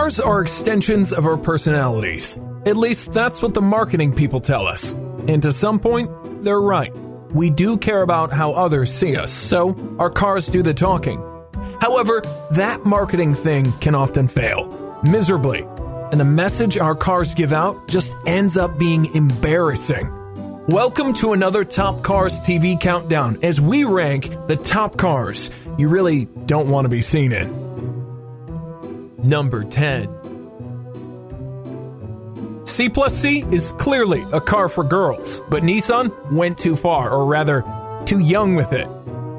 Cars are extensions of our personalities. At least that's what the marketing people tell us. And to some point, they're right. We do care about how others see us, so our cars do the talking. However, that marketing thing can often fail, miserably. And the message our cars give out just ends up being embarrassing. Welcome to another Top Cars TV countdown as we rank the top cars you really don't want to be seen in. Number 10. C+C is clearly a car for girls, but Nissan went too far, or rather, too young with it.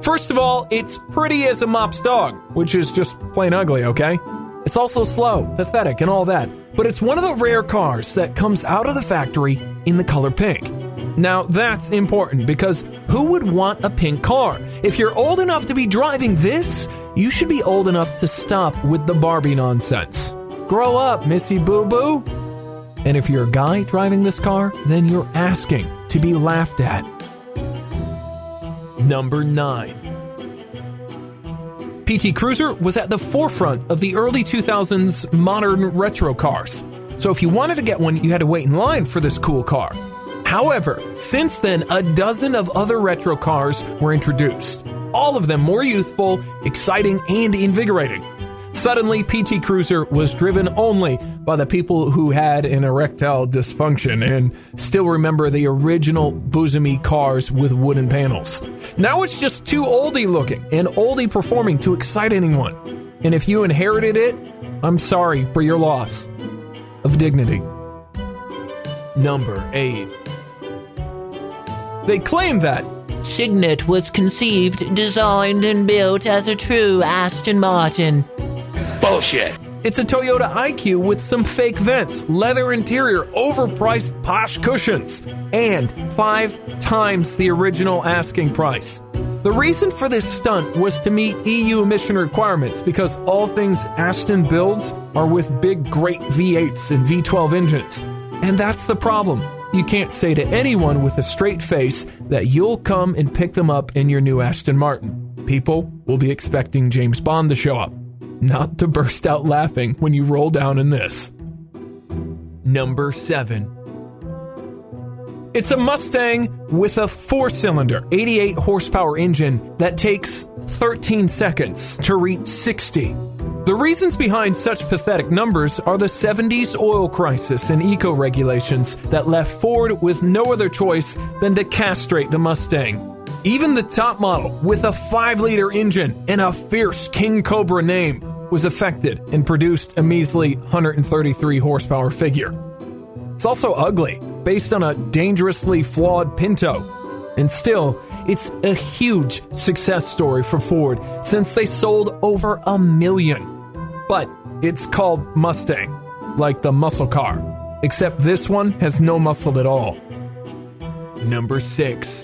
First of all, it's pretty as a mop's dog, which is just plain ugly, okay? It's also slow, pathetic, and all that, but it's one of the rare cars that comes out of the factory in the color pink. Now, that's important because who would want a pink car? If you're old enough to be driving this, you should be old enough to stop with the Barbie nonsense. Grow up, Missy Boo Boo. And if you're a guy driving this car, then you're asking to be laughed at. Number 9. PT Cruiser was at the forefront of the early 2000s modern retro cars. So if you wanted to get one, you had to wait in line for this cool car. However, since then, a dozen of other retro cars were introduced. All of them more youthful, exciting, and invigorating. Suddenly, PT Cruiser was driven only by the people who had an erectile dysfunction and still remember the original bosomy cars with wooden panels. Now it's just too oldie looking and oldie performing to excite anyone. And if you inherited it, I'm sorry for your loss of dignity. Number 8. They claim that Cygnet was conceived, designed, and built as a true Aston Martin. Bullshit. It's a Toyota IQ with some fake vents, leather interior, overpriced posh cushions, and 5 times the original asking price. The reason for this stunt was to meet EU emission requirements because all things Aston builds are with big, great V8s and V12 engines. And that's the problem. You can't say to anyone with a straight face that you'll come and pick them up in your new Aston Martin. People will be expecting James Bond to show up, not to burst out laughing when you roll down in this. Number 7. It's a Mustang with a 4-cylinder, 88 horsepower engine that takes 13 seconds to reach 60. The reasons behind such pathetic numbers are the 70s oil crisis and eco-regulations that left Ford with no other choice than to castrate the Mustang. Even the top model, with a 5-liter engine and a fierce King Cobra name, was affected and produced a measly 133 horsepower figure. It's also ugly, based on a dangerously flawed Pinto. And still, it's a huge success story for Ford since they sold over 1 million. But it's called Mustang, like the muscle car, except this one has no muscle at all. Number 6.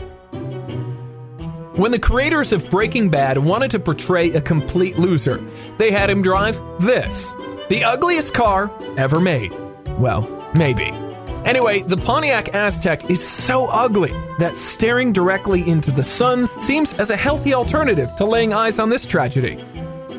When the creators of Breaking Bad wanted to portray a complete loser, they had him drive this, the ugliest car ever made. Well, maybe. Anyway, the Pontiac Aztek is so ugly that staring directly into the sun seems as a healthy alternative to laying eyes on this tragedy.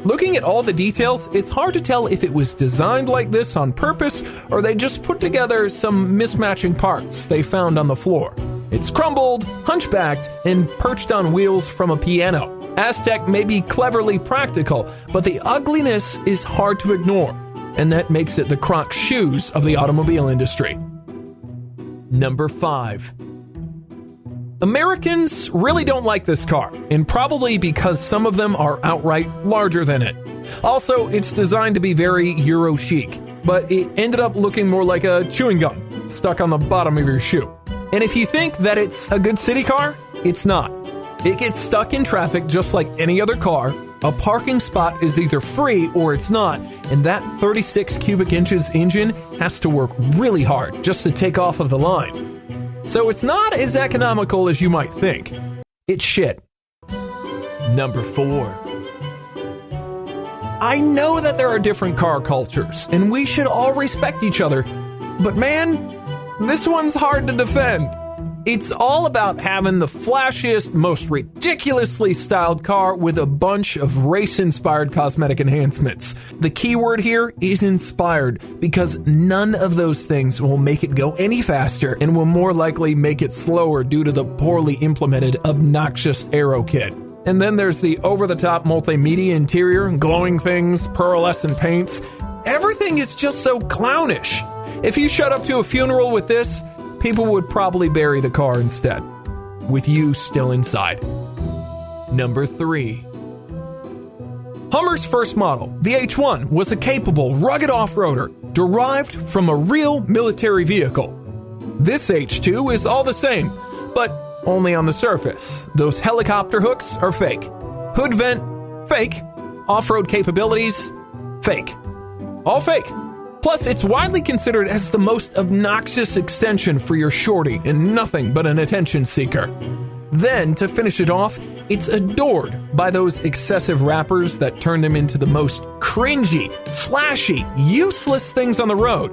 Looking at all the details, it's hard to tell if it was designed like this on purpose or they just put together some mismatching parts they found on the floor. It's crumbled, hunchbacked, and perched on wheels from a piano. Aztek may be cleverly practical, but the ugliness is hard to ignore, and that makes it the Crocs shoes of the automobile industry. Number 5. Americans really don't like this car, and probably because some of them are outright larger than it. Also, it's designed to be very Euro chic, but it ended up looking more like a chewing gum stuck on the bottom of your shoe. And if you think that it's a good city car, it's not. It gets stuck in traffic just like any other car. A parking spot is either free or it's not, and that 36 cubic inches engine has to work really hard just to take off of the line. So it's not as economical as you might think. It's shit. Number 4. I know that there are different car cultures, and we should all respect each other, but man, this one's hard to defend. It's all about having the flashiest, most ridiculously styled car with a bunch of race-inspired cosmetic enhancements. The key word here is inspired, because none of those things will make it go any faster and will more likely make it slower due to the poorly implemented, obnoxious aero kit. And then there's the over-the-top multimedia interior, glowing things, pearlescent paints. Everything is just so clownish. If you showed up to a funeral with this, people would probably bury the car instead, with you still inside. Number 3. Hummer's first model, the H1, was a capable, rugged off-roader derived from a real military vehicle. This H2 is all the same, but only on the surface. Those helicopter hooks are fake. Hood vent, fake. Off-road capabilities, fake. All fake. Plus, it's widely considered as the most obnoxious extension for your shorty and nothing but an attention seeker. Then, to finish it off, it's adored by those excessive rappers that turn them into the most cringy, flashy, useless things on the road.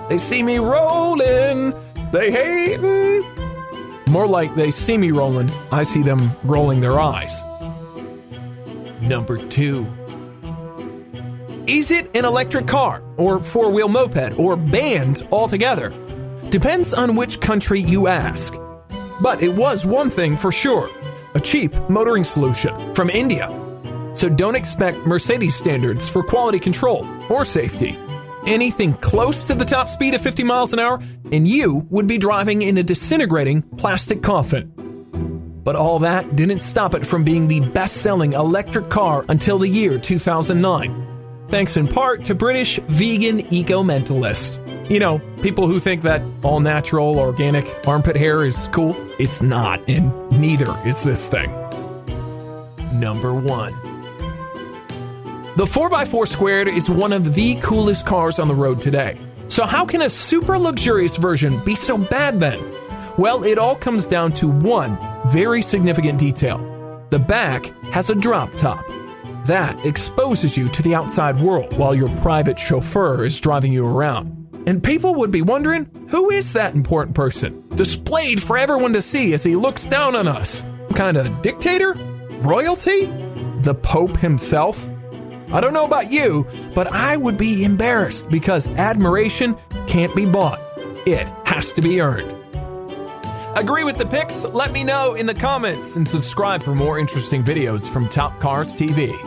They see me rolling, they hatin'. More like they see me rolling, I see them rolling their eyes. Number 2. Is it an electric car, or four-wheel moped, or banned altogether? Depends on which country you ask. But it was one thing for sure, a cheap motoring solution from India. So don't expect Mercedes standards for quality control or safety. Anything close to the top speed of 50 miles an hour, and you would be driving in a disintegrating plastic coffin. But all that didn't stop it from being the best-selling electric car until the year 2009. Thanks in part to British vegan eco-mentalists. You know, people who think that all-natural, organic armpit hair is cool. It's not, and neither is this thing. Number 1. The 4x4 Squared is one of the coolest cars on the road today. So how can a super luxurious version be so bad then? Well, it all comes down to one very significant detail. The back has a drop top. That exposes you to the outside world while your private chauffeur is driving you around. And people would be wondering, who is that important person, displayed for everyone to see as he looks down on us? Kind of dictator? Royalty? The Pope himself? I don't know about you, but I would be embarrassed because admiration can't be bought. It has to be earned. Agree with the picks? Let me know in the comments and subscribe for more interesting videos from TopCars TV.